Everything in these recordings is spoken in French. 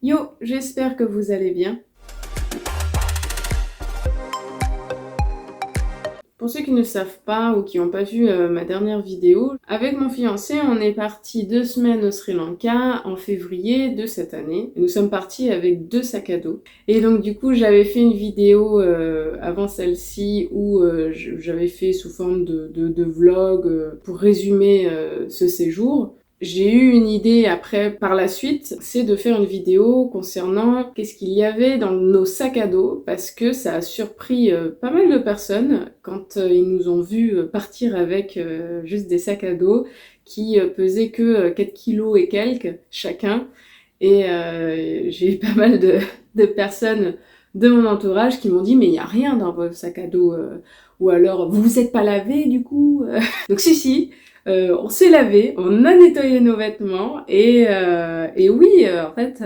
Yo, j'espère que vous allez bien. Pour ceux qui ne savent pas ou qui n'ont pas vu ma dernière vidéo, avec mon fiancé, on est parti 2 semaines au Sri Lanka en février de cette année. Nous sommes partis avec 2 sacs à dos. Et donc du coup, j'avais fait une vidéo avant celle-ci où j'avais fait sous forme de vlog pour résumer ce séjour. J'ai eu une idée après, par la suite, c'est de faire une vidéo concernant qu'est-ce qu'il y avait dans nos sacs à dos, parce que ça a surpris pas mal de personnes quand ils nous ont vus partir avec juste des sacs à dos qui pesaient que 4 kilos et quelques chacun. Et j'ai eu pas mal de personnes de mon entourage qui m'ont dit mais il n'y a rien dans vos sacs à dos, ou alors vous vous êtes pas lavé du coup. Donc si. On s'est lavé, on a nettoyé nos vêtements et oui, en fait,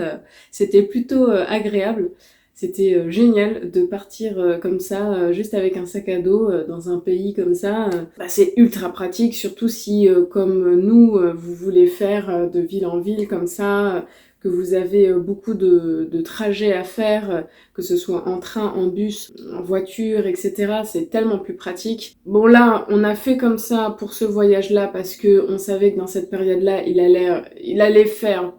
c'était plutôt agréable. C'était génial de partir comme ça, juste avec un sac à dos dans un pays comme ça. C'est ultra pratique, surtout si, comme nous, vous voulez faire de ville en ville comme ça, que vous avez beaucoup de trajets à faire, que ce soit en train, en bus, en voiture, etc. C'est tellement plus pratique. Bon là, on a fait comme ça pour ce voyage-là parce que on savait que dans cette période-là, il allait faire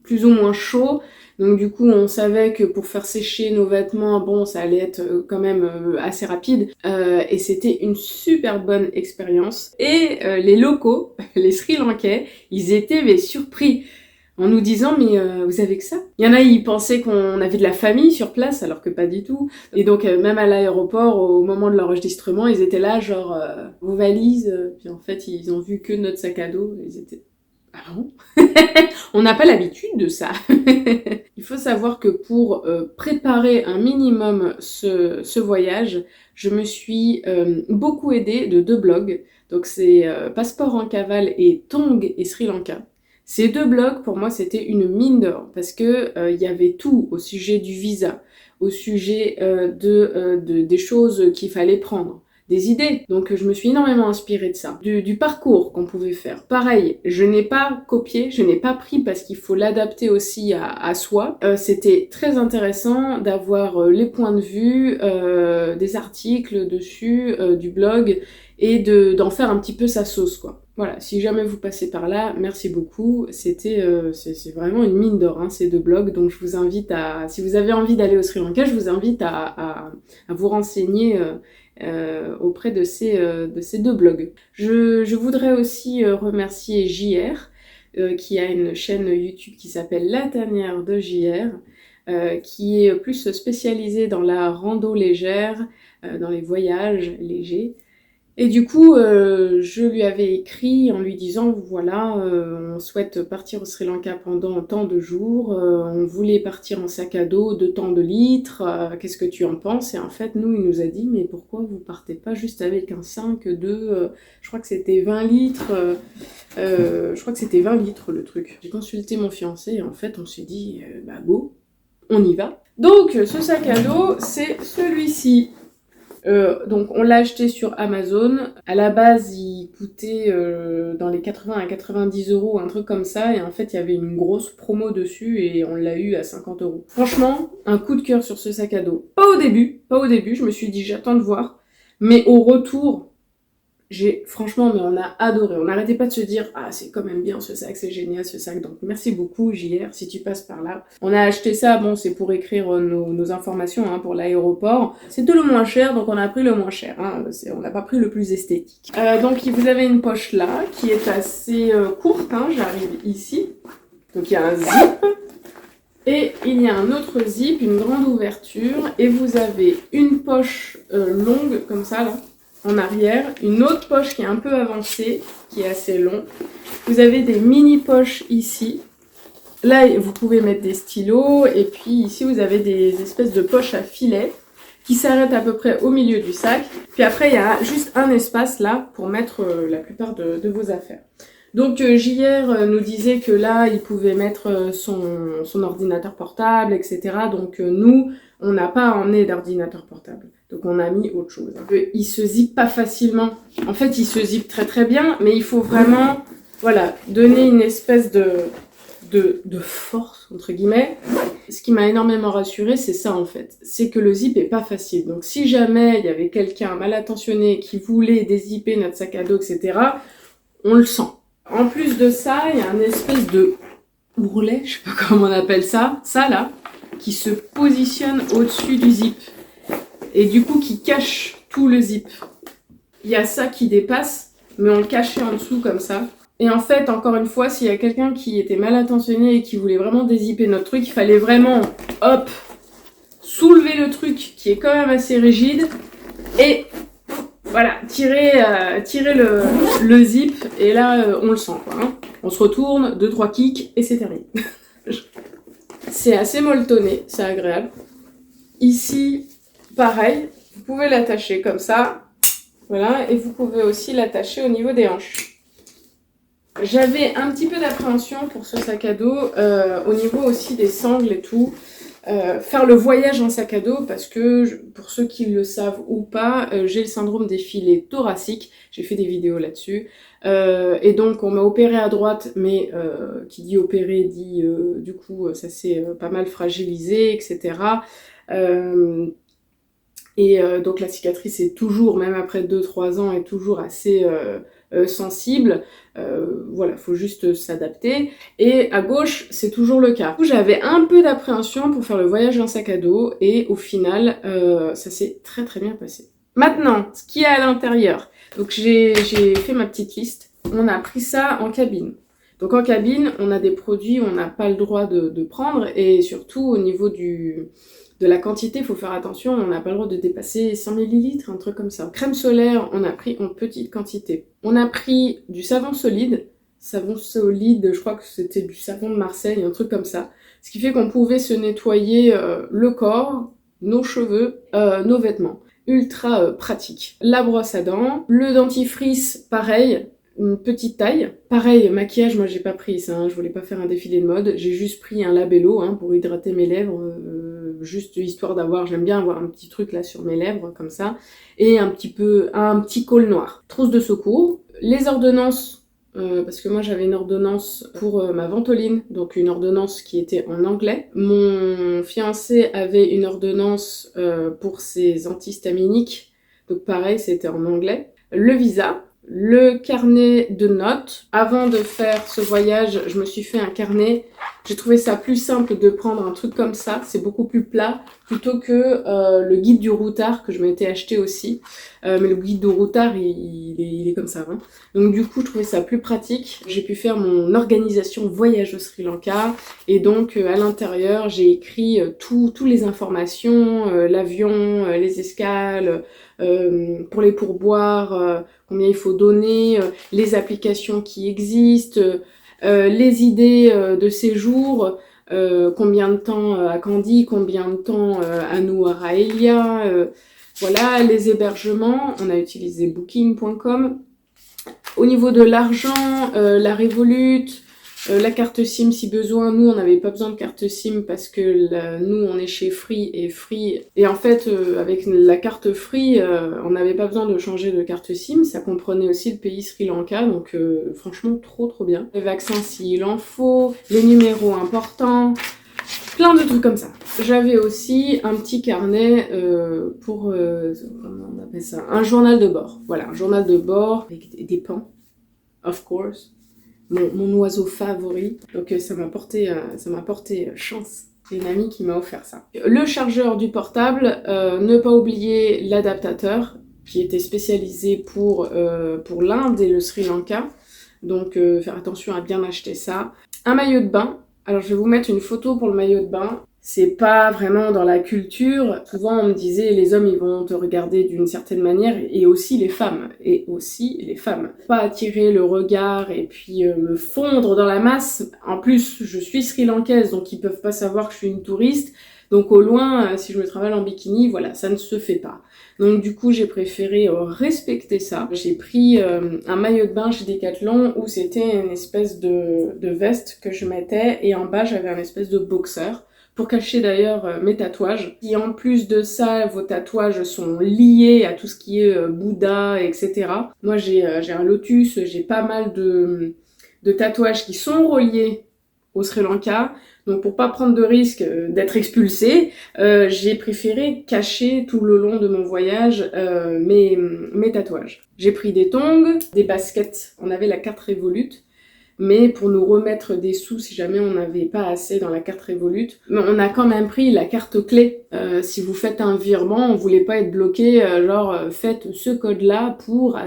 plus ou moins chaud. Donc du coup, on savait que pour faire sécher nos vêtements, bon, ça allait être quand même assez rapide. Et c'était une super bonne expérience. Et les locaux, les Sri Lankais, ils étaient mais surpris en nous disant mais vous avez que ça? Il y en a, ils pensaient qu'on avait de la famille sur place alors que pas du tout. Et donc même à l'aéroport, au moment de l'enregistrement, ils étaient là genre vos valises, puis en fait ils ont vu que notre sac à dos, ils étaient ah bon? On n'a pas l'habitude de ça. Il faut savoir que pour préparer un minimum ce voyage, je me suis beaucoup aidée de 2 blogs. Donc c'est Passeport en cavale et Tong et Sri Lanka. Ces 2 blogs, pour moi, c'était une mine d'or parce que y avait tout au sujet du visa, au sujet des choses qu'il fallait prendre, des idées. Donc je me suis énormément inspirée de ça, du parcours qu'on pouvait faire. Pareil, je n'ai pas copié, je n'ai pas pris parce qu'il faut l'adapter aussi à soi. C'était très intéressant d'avoir les points de vue, des articles dessus, du blog, et d'en faire un petit peu sa sauce, quoi. Voilà, si jamais vous passez par là, merci beaucoup. C'est vraiment une mine d'or, hein, ces 2 blogs. Donc je vous invite si vous avez envie d'aller au Sri Lanka, je vous invite à vous renseigner auprès de ces 2 blogs. Je voudrais aussi remercier JR, qui a une chaîne YouTube qui s'appelle La Tanière de JR, qui est plus spécialisée dans la rando légère, dans les voyages légers. Et du coup, je lui avais écrit en lui disant, voilà, on souhaite partir au Sri Lanka pendant tant de jours, on voulait partir en sac à dos de tant de litres, qu'est-ce que tu en penses? Et en fait, nous, il nous a dit, mais pourquoi vous partez pas juste avec un 5, 2, je crois que c'était 20 litres, je crois que c'était 20 litres le truc. J'ai consulté mon fiancé et en fait, on s'est dit, bah go, on y va. Donc, ce sac à dos, c'est celui-ci. Donc on l'a acheté sur Amazon. À la base, il coûtait dans les 80 à 90 euros, un truc comme ça. Et en fait, il y avait une grosse promo dessus et on l'a eu à 50 euros. Franchement, un coup de cœur sur ce sac à dos. Pas au début. Je me suis dit, j'attends de voir. Mais au retour, franchement, mais on a adoré. On n'arrêtait pas de se dire, ah, c'est quand même bien ce sac, c'est génial ce sac. Donc merci beaucoup, JR, si tu passes par là. On a acheté ça, bon, c'est pour écrire nos informations, hein, pour l'aéroport. C'était le moins cher, donc on a pris le moins cher. Hein. On n'a pas pris le plus esthétique. Donc vous avez une poche là, qui est assez courte, hein, j'arrive ici. Donc il y a un zip. Et il y a un autre zip, une grande ouverture. Et vous avez une poche longue, comme ça, là, en arrière, une autre poche qui est un peu avancée, qui est assez long. Vous avez des mini poches ici. Là, vous pouvez mettre des stylos. Et puis ici, vous avez des espèces de poches à filet qui s'arrêtent à peu près au milieu du sac. Puis après, il y a juste un espace là pour mettre la plupart de vos affaires. Donc JR nous disait que là, il pouvait mettre son ordinateur portable, etc. Donc nous, on n'a pas emmené d'ordinateur portable. Donc on a mis autre chose. Il se zippe pas facilement. En fait, il se zippe très très bien, mais il faut vraiment, voilà, donner une espèce de force, entre guillemets. Ce qui m'a énormément rassurée, c'est ça en fait. C'est que le zip est pas facile. Donc si jamais il y avait quelqu'un mal intentionné qui voulait dézipper notre sac à dos, etc., on le sent. En plus de ça, il y a un espèce de ourlet, je sais pas comment on appelle ça, là, qui se positionne au-dessus du zip. Et du coup, qui cache tout le zip. Il y a ça qui dépasse, mais on le cachait en dessous comme ça. Et en fait, encore une fois, s'il y a quelqu'un qui était mal intentionné et qui voulait vraiment dézipper notre truc, il fallait vraiment, hop, soulever le truc qui est quand même assez rigide et voilà, tirer le zip et là, on le sent quoi. Hein. On se retourne, 2-3 kicks et c'est terminé. C'est assez molletonné, c'est agréable. Ici, pareil, vous pouvez l'attacher comme ça, voilà, et vous pouvez aussi l'attacher au niveau des hanches. J'avais un petit peu d'appréhension pour ce sac à dos, au niveau aussi des sangles et tout. Faire le voyage en sac à dos parce que, pour ceux qui le savent ou pas, j'ai le syndrome des filets thoraciques. J'ai fait des vidéos là-dessus. Et donc, on m'a opéré à droite, mais qui dit opéré dit, du coup, ça s'est pas mal fragilisé, etc. Donc la cicatrice est toujours, même après 2-3 ans, est toujours assez sensible. Voilà, faut juste s'adapter. Et à gauche, c'est toujours le cas. J'avais un peu d'appréhension pour faire le voyage en sac à dos et au final, ça s'est très très bien passé. Maintenant, ce qu'il y a à l'intérieur. Donc j'ai fait ma petite liste. On a pris ça en cabine. Donc en cabine, on a des produits où on n'a pas le droit de prendre et surtout au niveau de la quantité, il faut faire attention, on n'a pas le droit de dépasser 100 ml, un truc comme ça. Crème solaire, on a pris en petite quantité. On a pris du savon solide. Savon solide, je crois que c'était du savon de Marseille, un truc comme ça. Ce qui fait qu'on pouvait se nettoyer le corps, nos cheveux, nos vêtements. Ultra pratique. La brosse à dents, le dentifrice, pareil, une petite taille. Pareil, maquillage, moi j'ai pas pris ça, hein, je voulais pas faire un défilé de mode. J'ai juste pris un labello hein, pour hydrater mes lèvres, juste histoire d'avoir, j'aime bien avoir un petit truc là sur mes lèvres, comme ça. Et un petit col noir. Trousse de secours. Les ordonnances, parce que moi j'avais une ordonnance pour ma ventoline, donc une ordonnance qui était en anglais. Mon fiancé avait une ordonnance pour ses antihistaminiques, donc pareil, c'était en anglais. Le visa. Le carnet de notes. Avant de faire ce voyage, je me suis fait un carnet. J'ai trouvé ça plus simple de prendre un truc comme ça, c'est beaucoup plus plat, plutôt que le guide du routard que je m'étais acheté aussi. Mais le guide du routard, il est comme ça. Hein. Donc du coup, je trouvais ça plus pratique. J'ai pu faire mon organisation voyage au Sri Lanka. Et donc, à l'intérieur, j'ai écrit toutes les informations, l'avion, les escales, pour les pourboires, combien il faut donner, les applications qui existent, les idées de séjour, combien de temps à Kandy, combien de temps à Nuwara Eliya, voilà, les hébergements, on a utilisé booking.com. Au niveau de l'argent, la Revolut, la carte SIM si besoin. Nous, on n'avait pas besoin de carte SIM parce que nous, on est chez Free et en fait, avec la carte Free, on n'avait pas besoin de changer de carte SIM. Ça comprenait aussi le pays Sri Lanka, donc franchement, trop bien. Les vaccins s'il en faut, les numéros importants, plein de trucs comme ça. J'avais aussi un petit carnet pour, comment on appelle ça, un journal de bord. Voilà, un journal de bord avec des pans, of course. Mon oiseau favori. Donc ça m'a porté chance. C'est une amie qui m'a offert ça. Le chargeur du portable, ne pas oublier l'adaptateur qui était spécialisé pour l'Inde et le Sri Lanka. Donc faire attention à bien acheter ça. Un maillot de bain. Alors je vais vous mettre une photo pour le maillot de bain. C'est pas vraiment dans la culture. Souvent on me disait les hommes ils vont te regarder d'une certaine manière et aussi les femmes. Pas attirer le regard et puis me fondre dans la masse. En plus je suis sri-lankaise donc ils peuvent pas savoir que je suis une touriste. Donc au loin si je me travaille en bikini voilà ça ne se fait pas. Donc du coup j'ai préféré respecter ça. J'ai pris un maillot de bain chez Decathlon où c'était une espèce de veste que je mettais et en bas j'avais un espèce de boxer. Pour cacher d'ailleurs mes tatouages. Et en plus de ça, vos tatouages sont liés à tout ce qui est Bouddha, etc. Moi j'ai un lotus, j'ai pas mal de tatouages qui sont reliés au Sri Lanka. Donc pour pas prendre de risque d'être expulsée, j'ai préféré cacher tout le long de mon voyage mes tatouages. J'ai pris des tongs, des baskets, on avait la carte Revolut, mais pour nous remettre des sous si jamais on n'avait pas assez dans la carte Revolut. Mais on a quand même pris la carte clé. Si vous faites un virement, on voulait pas être bloqué, faites ce code-là pour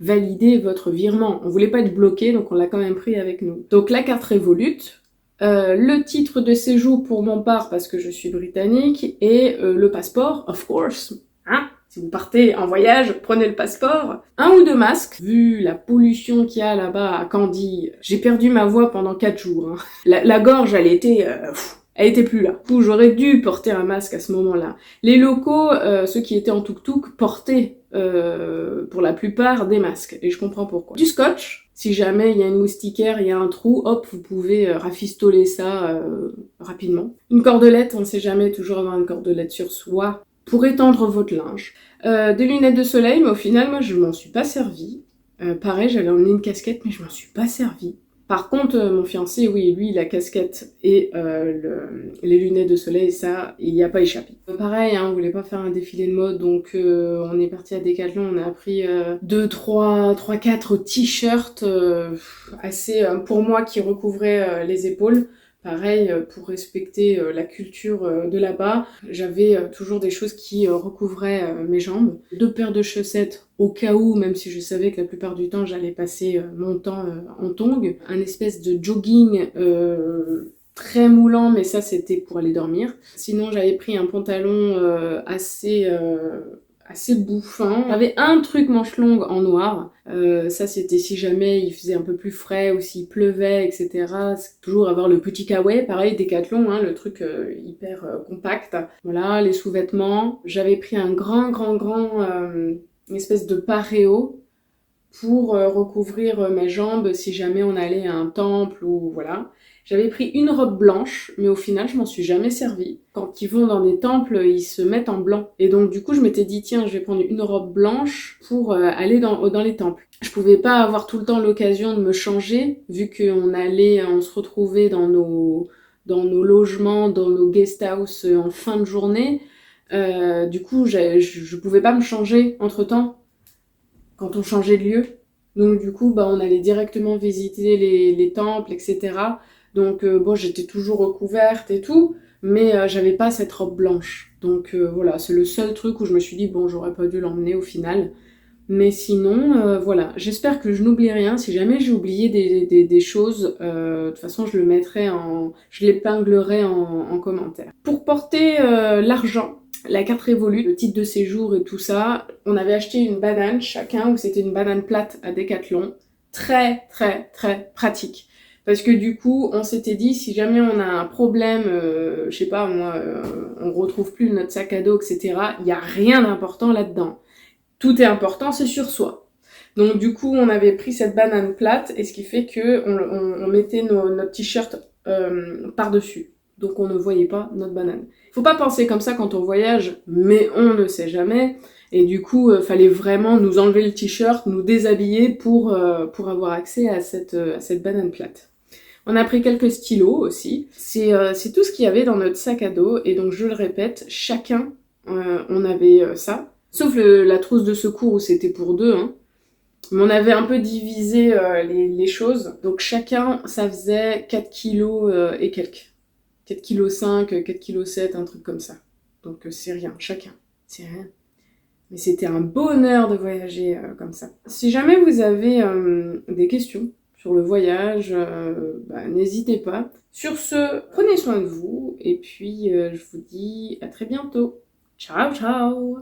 valider votre virement. On voulait pas être bloqué, donc on l'a quand même pris avec nous. Donc la carte Revolut, le titre de séjour pour mon part parce que je suis britannique et le passeport, of course, hein. Si vous partez en voyage, prenez le passeport. 1 ou 2 masques. Vu la pollution qu'il y a là-bas à Kandy, j'ai perdu ma voix pendant 4 jours. Hein. La gorge, elle était plus là. Du coup, j'aurais dû porter un masque à ce moment-là. Les locaux, ceux qui étaient en tuk-tuk, portaient pour la plupart des masques. Et je comprends pourquoi. Du scotch. Si jamais il y a une moustiquaire, il y a un trou, hop, vous pouvez rafistoler ça rapidement. Une cordelette, on ne sait jamais, toujours avoir une cordelette sur soi pour étendre votre linge. Des lunettes de soleil, mais au final, moi, je m'en suis pas servi. Pareil, j'avais emmené une casquette, mais je m'en suis pas servi. Par contre, mon fiancé, oui, lui, la casquette et les lunettes de soleil, ça, il n'y a pas échappé. Pareil, hein, on voulait pas faire un défilé de mode, donc on est parti à Decathlon, on a pris 4 t-shirts assez, pour moi, qui recouvraient les épaules. Pareil, pour respecter la culture de là-bas, j'avais toujours des choses qui recouvraient mes jambes. 2 paires de chaussettes au cas où, même si je savais que la plupart du temps j'allais passer mon temps en tongs. Un espèce de jogging très moulant, mais ça c'était pour aller dormir. Sinon j'avais pris un pantalon assez bouffant. J'avais un truc manche longue en noir. Ça c'était si jamais il faisait un peu plus frais ou s'il pleuvait, etc. C'est toujours avoir le petit kawaii, pareil Decathlon, hein, le truc hyper compact. Voilà, les sous-vêtements. J'avais pris un grand une espèce de paréo pour recouvrir mes jambes si jamais on allait à un temple ou voilà. J'avais pris une robe blanche, mais au final, je m'en suis jamais servi. Quand ils vont dans des temples, ils se mettent en blanc. Et donc, du coup, je m'étais dit, tiens, je vais prendre une robe blanche pour aller dans les temples. Je pouvais pas avoir tout le temps l'occasion de me changer, vu on se retrouvait dans nos logements, dans nos guest house en fin de journée. Du coup, je pouvais pas me changer entre-temps, quand on changeait de lieu. Donc, du coup, on allait directement visiter les temples, etc. Donc j'étais toujours recouverte et tout, mais j'avais pas cette robe blanche. Donc voilà, c'est le seul truc où je me suis dit, j'aurais pas dû l'emmener au final. Mais sinon, voilà, j'espère que je n'oublie rien. Si jamais j'ai oublié des choses, de toute façon je l'épinglerai en commentaire. Pour porter l'argent, la carte Revolut, le titre de séjour et tout ça, on avait acheté une banane chacun, où c'était une banane plate à Decathlon. Très pratique. Parce que du coup, on s'était dit, si jamais on a un problème, je sais pas moi, on retrouve plus notre sac à dos, etc., il n'y a rien d'important là-dedans. Tout est important, c'est sur soi. Donc du coup, on avait pris cette banane plate, et ce qui fait que on mettait notre t-shirt par-dessus. Donc on ne voyait pas notre banane. Faut pas penser comme ça quand on voyage, mais on ne sait jamais. Et du coup, fallait vraiment nous enlever le t-shirt, nous déshabiller pour avoir accès à cette banane plate. On a pris quelques stylos aussi. C'est tout ce qu'il y avait dans notre sac à dos. Et donc, je le répète, chacun, on avait ça. Sauf la trousse de secours où c'était pour 2. Hein. Mais on avait un peu divisé les choses. Donc, chacun, ça faisait 4 kilos et quelques. 4 kg 5, 4 kg 7, un truc comme ça. Donc, c'est rien, chacun. C'est rien. Mais c'était un bonheur de voyager comme ça. Si jamais vous avez des questions sur le voyage, n'hésitez pas. Sur ce, prenez soin de vous et puis je vous dis à très bientôt. Ciao ciao!